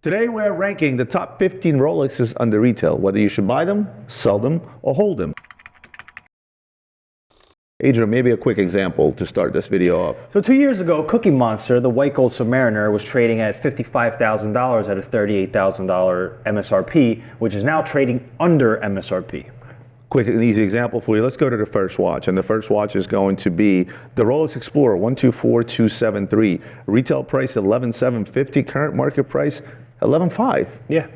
Today we're ranking the top 15 Rolexes under retail, whether you should buy them, sell them, or hold them. Adrian, maybe a quick example to start this video off. So 2 years ago, Cookie Monster, the white gold Submariner, was trading at $55,000 at a $38,000 MSRP, which is now trading under MSRP. Quick and easy example for you. Let's go to the first watch, and the first watch is going to be the Rolex Explorer 124273. Retail price $11,750, current market price $11,500. Yeah.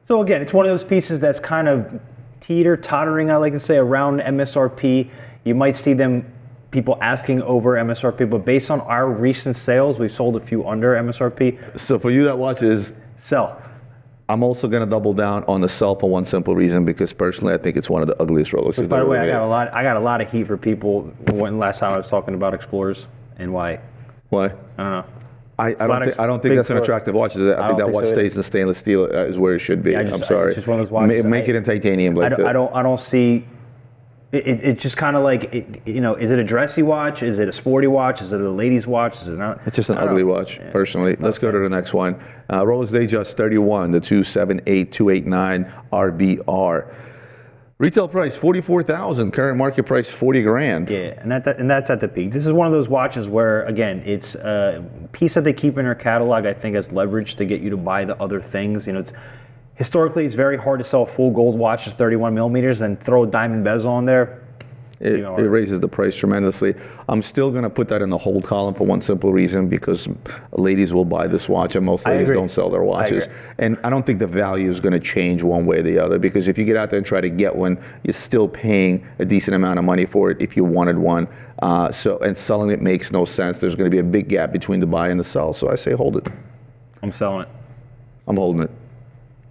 So again, it's one of those pieces that's kind of tottering, I like to say, around MSRP. You might see people asking over MSRP, but based on our recent sales, we've sold a few under MSRP. So for you, that watch is sell. I'm also going to double down on the sell for one simple reason, because personally, I think it's one of the ugliest Rolexes. Which, by the way, I got a lot of heat for people when last time I was talking about Explorers and why. Why? I don't know. I don't think that's an attractive watch. I think that watch stays in stainless steel is where it should be. I'm sorry. It's just one of those watches. Make it in titanium. I don't see. It just kind of like, you know, is it a dressy watch? Is it a sporty watch? Is it a ladies watch? Is it not? It's just an ugly watch, personally. Let's go to the next one. Rolex Datejust 31, the 278289 RBR. Retail price $44,000, current market price $40,000. Yeah, and that's at the peak. This is one of those watches where, again, it's a piece that they keep in their catalog, I think, as leverage to get you to buy the other things. You know, historically, it's very hard to sell a full gold watch at 31 millimeters and throw a diamond bezel on there. It raises the price tremendously. I'm still going to put that in the hold column for one simple reason, because ladies will buy this watch and most ladies don't sell their watches. And I don't think the value is going to change one way or the other, because if you get out there and try to get one, you're still paying a decent amount of money for it if you wanted one. And selling it makes no sense. There's going to be a big gap between the buy and the sell. So I say hold it. I'm selling it. I'm holding it.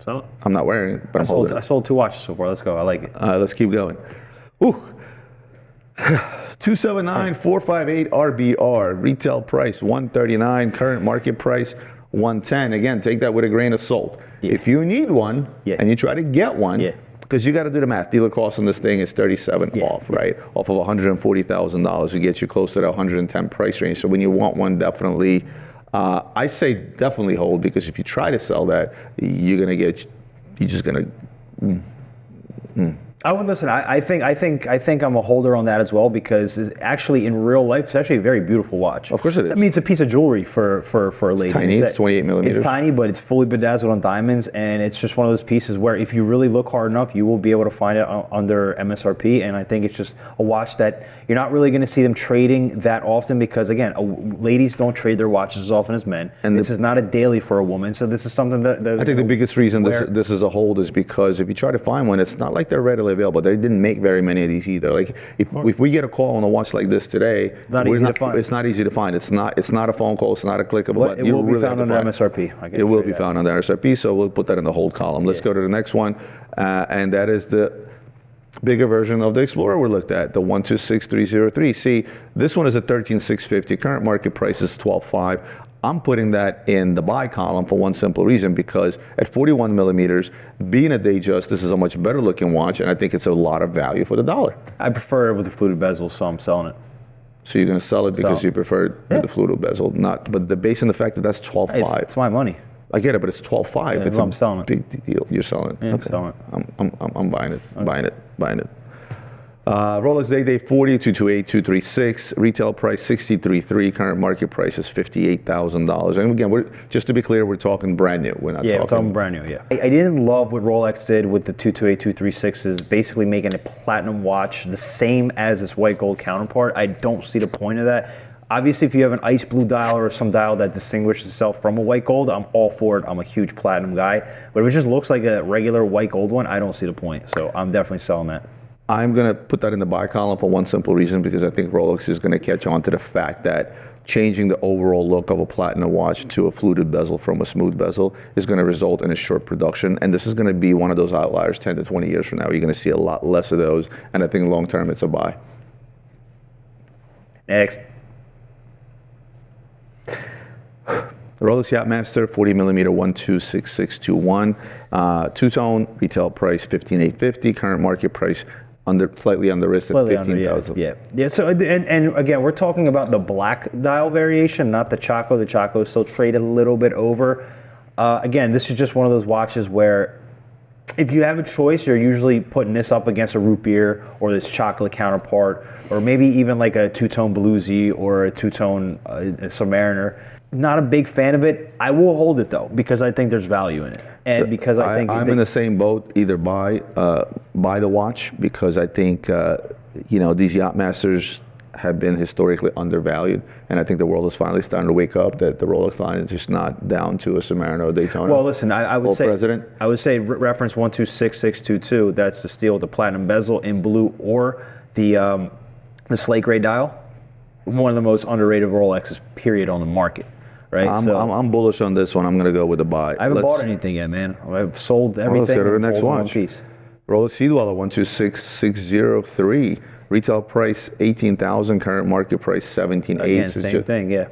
Sell it? I'm not wearing it, but I'm holding it. I sold 2 watches so far. Let's go. I like it. Let's keep going. Ooh. 279458 RBR, retail price $139, current market price $110. Again, take that with a grain of salt. Yeah. If you need one and you try to get one, because you got to do the math. Dealer cost on this thing is $37 off, right? Off of $140,000, it gets you close to that 110 price range. So when you want one, definitely, I say definitely hold, because if you try to sell that, you're just gonna. I would listen. I think I'm a holder on that as well, because it's actually in real life, it's actually a very beautiful watch. Of course it is. I mean, it's a piece of jewelry for a lady. It's tiny. It's 28 millimeters. It's tiny, but it's fully bedazzled on diamonds, and it's just one of those pieces where if you really look hard enough, you will be able to find it under MSRP. And I think it's just a watch that you're not really going to see them trading that often, because again, ladies don't trade their watches as often as men. And this is not a daily for a woman, so this is something that I think the biggest reason this is a hold is because if you try to find one, it's not like they're readily available. They didn't make very many of these either. Like if we get a call on a watch like this today, it's not easy to find. It's not a phone call. It's not a click of a button. It will be found under MSRP. It will be found under MSRP. So we'll put that in the hold column. Let's go to the next one, and that is the bigger version of the Explorer we looked at, the 126303. See, this one is a 13650. Current market price is 12.5. I'm putting that in the buy column for one simple reason, because at 41 millimeters, being a Datejust, this is a much better looking watch, and I think it's a lot of value for the dollar. I prefer it with the fluted bezel, so I'm selling it. So you're going to sell it because you prefer it with the fluted bezel, but based on the fact that that's 12.5. It's my money. I get it, but it's 12.5. Yeah, I'm selling it. Big deal. You're selling it. Yeah, I'm selling it. I'm buying it. Okay. Buying it. Rolex Day-Date 40228 retail price $63,300, current market price is $58,000. And again, just to be clear, we're talking brand new. We're talking brand new. Yeah. I didn't love what Rolex did with the 228236s, basically making a platinum watch the same as its white gold counterpart. I don't see the point of that. Obviously, if you have an ice blue dial or some dial that distinguishes itself from a white gold, I'm all for it. I'm a huge platinum guy. But if it just looks like a regular white gold one, I don't see the point. So I'm definitely selling that. I'm going to put that in the buy column for one simple reason, because I think Rolex is going to catch on to the fact that changing the overall look of a platinum watch to a fluted bezel from a smooth bezel is going to result in a short production. And this is going to be one of those outliers 10 to 20 years from now. You're going to see a lot less of those. And I think long term, it's a buy. Next. Rolex Yacht-Master 40 millimeter 126621, two-tone, retail price $15,850, current market price slightly under risk at 15,000. Yeah. So and again, we're talking about the black dial variation, not the Choco. The Choco is still traded a little bit over. Again, this is just one of those watches where if you have a choice, you're usually putting this up against a root beer or this chocolate counterpart, or maybe even like a two-tone 𝗙𝗰𝗲𝗆 or a two-tone Submariner. Not a big fan of it. I will hold it though, because I think there's value in it. And so because I think I'm in the same boat, either buy the watch, because I think, these Yacht-Masters have been historically undervalued, and I think the world is finally starting to wake up that the Rolex line is just not down to a Submariner or Daytona. Well, listen, I would say President. I would say reference 126622. That's the steel with the platinum bezel in blue, or the slate gray dial. One of the most underrated Rolexes, period, on the market. Right. I'm bullish on this one. I'm going to go with the buy. I haven't bought anything yet, man. I've sold everything. Let's go to the next watch. Piece. Rolex Sea-Dweller 126603. Retail price $18,000. Current market price $17,800. Again, same thing. Yeah.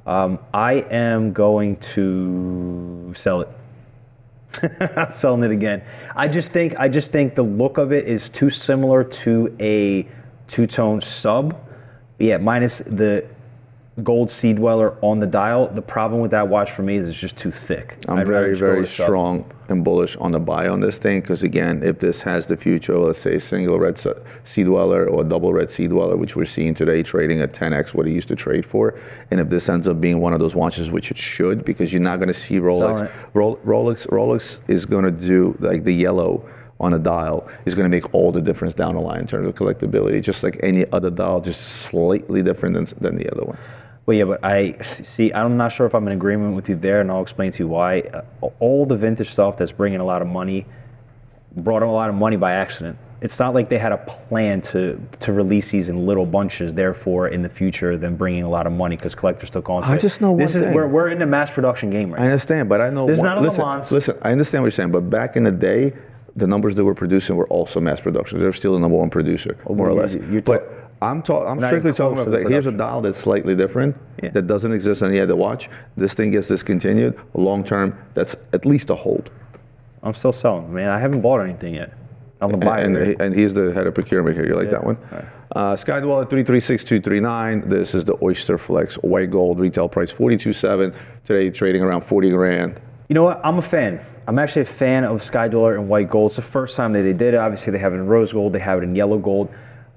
I am going to sell it. I'm selling it again. I just think the look of it is too similar to a two-tone sub. Yeah, minus the gold Sea-Dweller on the dial. The problem with that watch for me is it's just too thick. I'm very, very strong and bullish on the buy on this thing, because again, if this has the future, let's say a single red Sea-Dweller or a double red Sea-Dweller, which we're seeing today trading at 10x what it used to trade for, and if this ends up being one of those watches, which it should, because you're not going to see Rolex. Rolex is going to do like the yellow on a dial is going to make all the difference down the line in terms of collectability, just like any other dial, just slightly different than the other one. Well, yeah, but I'm not sure if I'm in agreement with you there, and I'll explain to you why. All the vintage stuff that's bringing a lot of money brought them a lot of money by accident. It's not like they had a plan to release these in little bunches, therefore, in the future, them bringing a lot of money, because collectors took on to it. I just know one thing. We're in the mass production game right now. I understand, but I know. This is not a Le Mans. Listen, I understand what you're saying, but back in the day, the numbers that we're producing were also mass production. They're still the number one producer, more or less. But I'm strictly talking about that. Here's a dial that's slightly different, that doesn't exist on any other watch. This thing gets discontinued. Long term, that's at least a hold. I'm still selling, man. I haven't bought anything yet. I'm a buyer. And he's the head of procurement here. You like that one? Right. Sky-Dweller 336239. This is the Oyster Flex white gold. Retail price $42,700. Today trading around 40 grand. You know what? I'm a fan. I'm actually a fan of Sky-Dweller in white gold. It's the first time that they did it. Obviously, they have it in rose gold. They have it in yellow gold.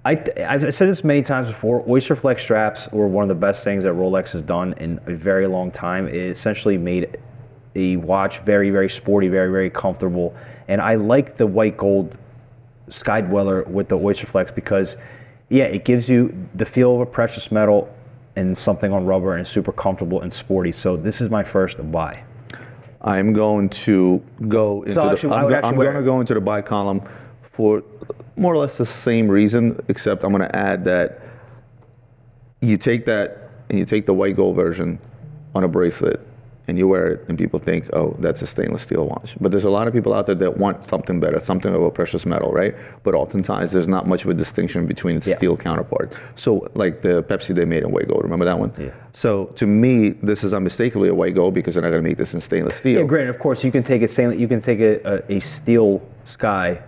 I've said this many times before. Oyster Flex straps were one of the best things that Rolex has done in a very long time. It essentially made a watch very, very sporty, very, very comfortable. And I like the white gold Sky-Dweller with the Oyster Flex because, yeah, it gives you the feel of a precious metal and something on rubber, and it's super comfortable and sporty. So this is my first buy. I'm going to go into I'm going to go into the buy column for more or less the same reason, except I'm going to add that you take that and you take the white gold version on a bracelet and you wear it and people think, oh, that's a stainless steel watch. But there's a lot of people out there that want something better, something of a precious metal, right? But oftentimes there's not much of a distinction between its steel counterpart. So like the Pepsi they made in white gold, remember that one? Yeah. So to me, this is unmistakably a white gold because they're not going to make this in stainless steel. Yeah, great. Of course, you can take a steel Sky,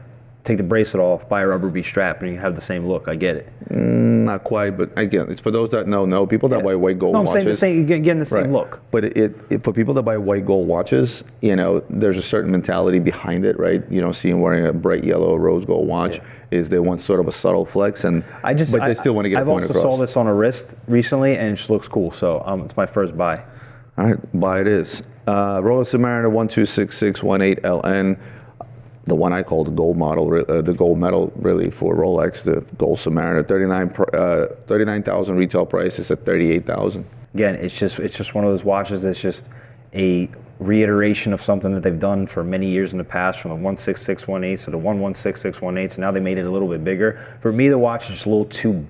take the bracelet off, buy a rubber B strap, and you have the same look. I get it. Not quite, but again, it's for those that know. People that buy white gold watches. I'm saying you're getting the same look. But it for people that buy white gold watches, you know, there's a certain mentality behind it, right? You don't see them wearing a bright yellow rose gold watch. Is they want sort of a subtle flex, but they still want to get a point across. I've also saw this on a wrist recently, and it just looks cool. So it's my first buy. All right, buy it is. Rolex Submariner 126618LN. The one I call the gold model, the gold medal, really, for Rolex, the gold Submariner, 39,000 retail price is at 38,000. Again, it's just one of those watches that's just a reiteration of something that they've done for many years in the past, from the 16618 to the 116618, so now they made it a little bit bigger. For me, the watch is just a little too,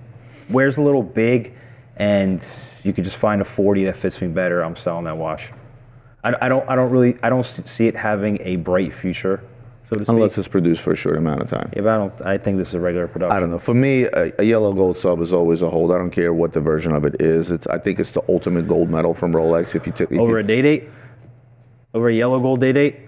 wears a little big, and you could just find a 40 that fits me better. I'm selling that watch. I don't see it having a bright future, so to speak. Unless it's produced for a short amount of time. Yeah, but I think this is a regular production. I don't know. For me, a yellow gold sub is always a hold. I don't care what the version of it is. I think it's the ultimate gold medal from Rolex. Over a Day-Date? Over a yellow gold Day-Date?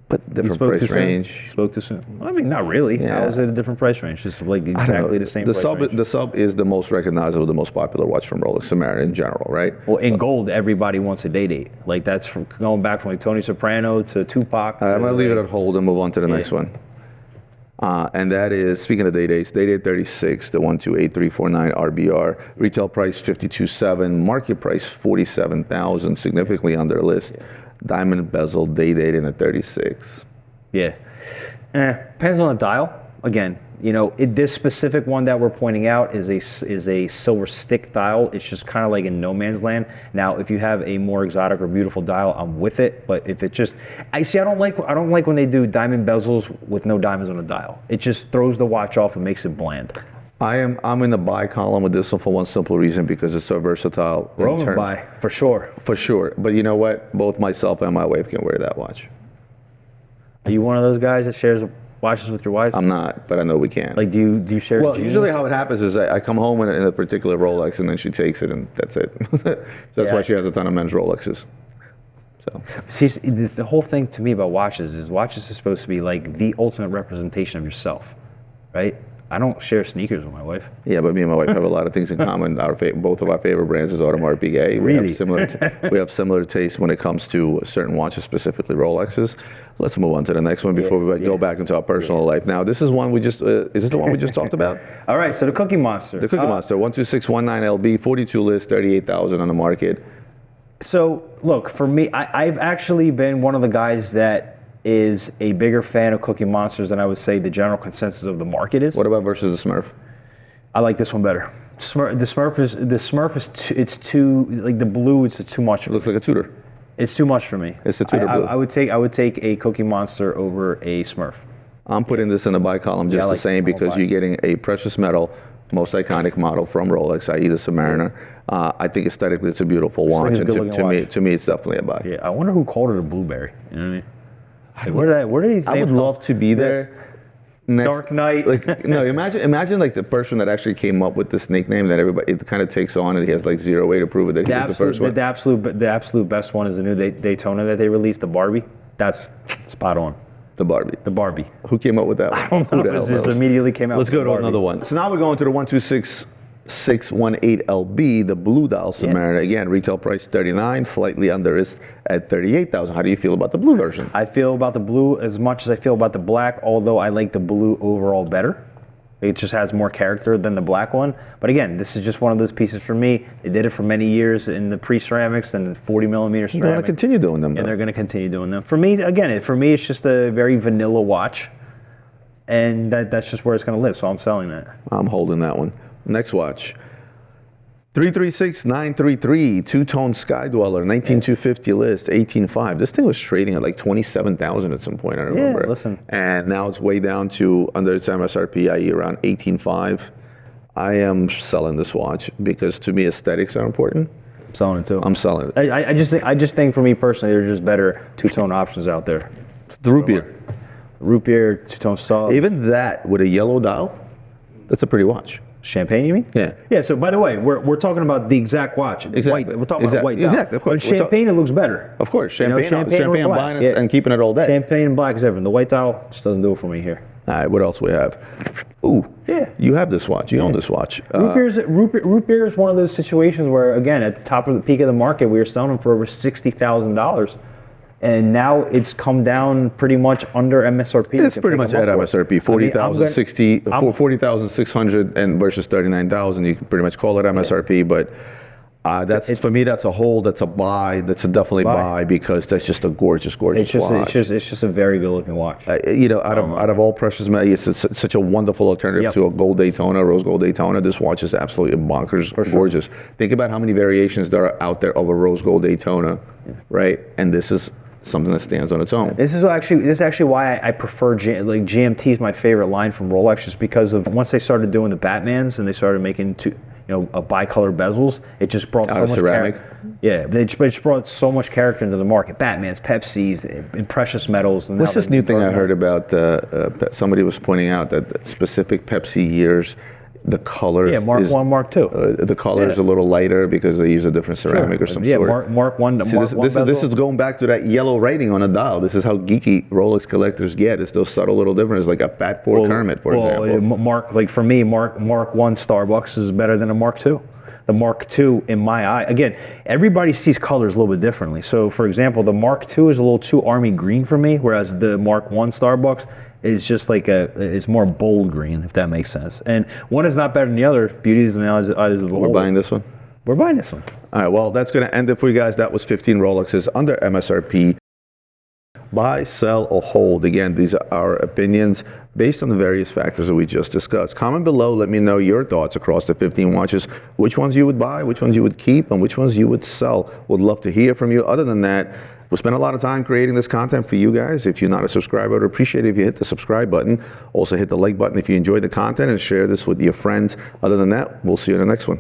But different price range. Spoke too soon. I mean, not really. Yeah. How is it a different price range? Just like exactly the same price range. The sub is the most recognizable, the most popular watch from Rolex Submariner in general, right? Well, in gold, everybody wants a Day-Date. Like that's from going back from like Tony Soprano to Tupac. I'm going to leave it at hold and move on to the next one. And that is, speaking of Day-Dates, Day-Date 36, the 128349 RBR. Retail price $52,700, market price $47,000, significantly under list. Diamond bezel Day-Date in a 36. Yeah. Depends on the dial. Again, you know, this specific one that we're pointing out is a silver stick dial. It's just kind of like in no man's land. Now, if you have a more exotic or beautiful dial, I'm with it. But if it just, I don't like when they do diamond bezels with no diamonds on the dial. It just throws the watch off and makes it bland. I'm in the buy column with this one for one simple reason, because it's so versatile. Roman buy, for sure. For sure. But you know what? Both myself and my wife can wear that watch. Are you one of those guys that shares watches with your wife? I'm not, but I know we can. Like, do you share Well, jeans? usually how it happens is I come home in a particular Rolex, and then she takes it, and that's it. So that's why she has a ton of men's Rolexes. So. See, the whole thing to me about watches is supposed to be like the ultimate representation of yourself, right? I don't share sneakers with my wife. Yeah, but me and my wife have a lot of things in common. Both of our favorite brands is Audemars Piguet. Really? We have similar tastes when it comes to certain watches, specifically Rolexes. Let's move on to the next one before we go back into our personal life. Now, this is one we just, is this the one we just talked about? All right, so the Cookie Monster. The Cookie Monster, 12619 LB, 42 list, 38,000 on the market. So, look, for me, I've actually been one of the guys that is a bigger fan of Cookie Monsters than I would say the general consensus of the market is. What about versus the Smurf? I like this one better. The Smurf is too, like the blue, it's too much. It looks like a Tudor. It's too much for me. It's a Tudor blue. I would take a Cookie Monster over a Smurf. I'm putting this in the buy column just the same, because you're getting a precious metal, most iconic model from Rolex, i.e. the Submariner. I think aesthetically it's a beautiful watch, and to me it's definitely a buy. Yeah, I wonder who called it a blueberry. You know what I mean? Like, where did these? I would love to be there. Dark Knight. Like, no, imagine like the person that actually came up with this nickname that everybody, it kind of takes on, and he has like zero way to prove it that he was the first one. The absolute best one is the new Daytona that they released, the Barbie. That's spot on. The Barbie. The Barbie. Who came up with that one? I don't know. It just immediately came out. Let's go to another one. So now we're going to the 126.618 LB, the blue dial Submariner. Again, retail price $39,000, slightly under is at $38,000. How do you feel about the blue version? I feel about the blue as much as I feel about the black, although I like the blue overall better. It just has more character than the black one. But again, this is just one of those pieces for me. They did it for many years in the pre-ceramics and 40 millimeter ceramic. They're going to continue doing them, though. And they're going to continue doing them. For me, again, it's just a very vanilla watch. And that's just where it's going to live, so I'm selling that. I'm holding that one. Next watch. 336933, two-tone Sky-Dweller, 19250 list, 18.5. This thing was trading at like 27,000 at some point, I remember. Yeah, listen. And now it's way down to under its MSRP, i.e. around 18.5. I am selling this watch because to me aesthetics are important. I'm selling it too. I'm selling it. I just think for me personally, there's just better two-tone options out there. The root beer. Root beer, two-tone salt. Even that with a yellow dial, that's a pretty watch. Champagne, you mean? Yeah. Yeah, so by the way, we're talking about the exact watch. Exactly. White, we're talking about white dial. Exactly, of course. But champagne, it looks better. Of course. Champagne, champagne I'm buying it and keeping it all day. Champagne and black is everything. The white dial just doesn't do it for me here. All right, what else we have? Ooh, yeah. You have this watch. You own this watch. Root beer is one of those situations where, again, at the top of the peak of the market, we were selling them for over $60,000. And now it's come down pretty much under MSRP. It's pretty much at MSRP, 40,600 and versus 39,000. You can pretty much call it MSRP, but for me, that's a hold, that's a buy, that's a definitely buy because that's just a gorgeous watch. It's just a very good looking watch. Out of all precious metals, it's such a wonderful alternative to a gold Daytona, rose gold Daytona. This watch is absolutely bonkers, gorgeous. Think about how many variations there are out there of a rose gold Daytona, right? And this is something that stands on its own. This is actually why I prefer GMT is my favorite line from Rolex, just because of once they started doing the Batmans and they started making a bicolor bezels, it just brought so much character. Yeah, it just brought so much character into the market. Batmans, Pepsis, and precious metals. And what's this new thing I heard about? Somebody was pointing out that specific Pepsi years the color. Yeah, Mark 1, Mark 2. The color is a little lighter because they use a different ceramic or some sort. Yeah, Mark 1. See, this is going back to that yellow writing on a dial. This is how geeky Rolex collectors get. It's those subtle little differences, like a fat 𝗿𝗿_𝗀𝗃, for example. Like for me, Mark 1 Starbucks is better than a Mark 2. The Mark II, in my eye, again, everybody sees colors a little bit differently. So, for example, the Mark II is a little too army green for me, whereas the Mark I Starbucks is just like it's more bold green, if that makes sense. And one is not better than the other. Beauty is in the eyes of the beholder. We're buying this one? We're buying this one. All right, well, that's going to end it for you guys. That was 15 Rolexes under MSRP. Buy, sell, or hold. Again, these are our opinions based on the various factors that we just discussed. Comment below, let me know your thoughts across the 15 watches, which ones you would buy, which ones you would keep, and which ones you would sell. Would love to hear from you. Other than that, we spent a lot of time creating this content for you guys. If you're not a subscriber, I'd appreciate it if you hit the subscribe button. Also hit the like button if you enjoyed the content, and share this with your friends. Other than that, we'll see you in the next one.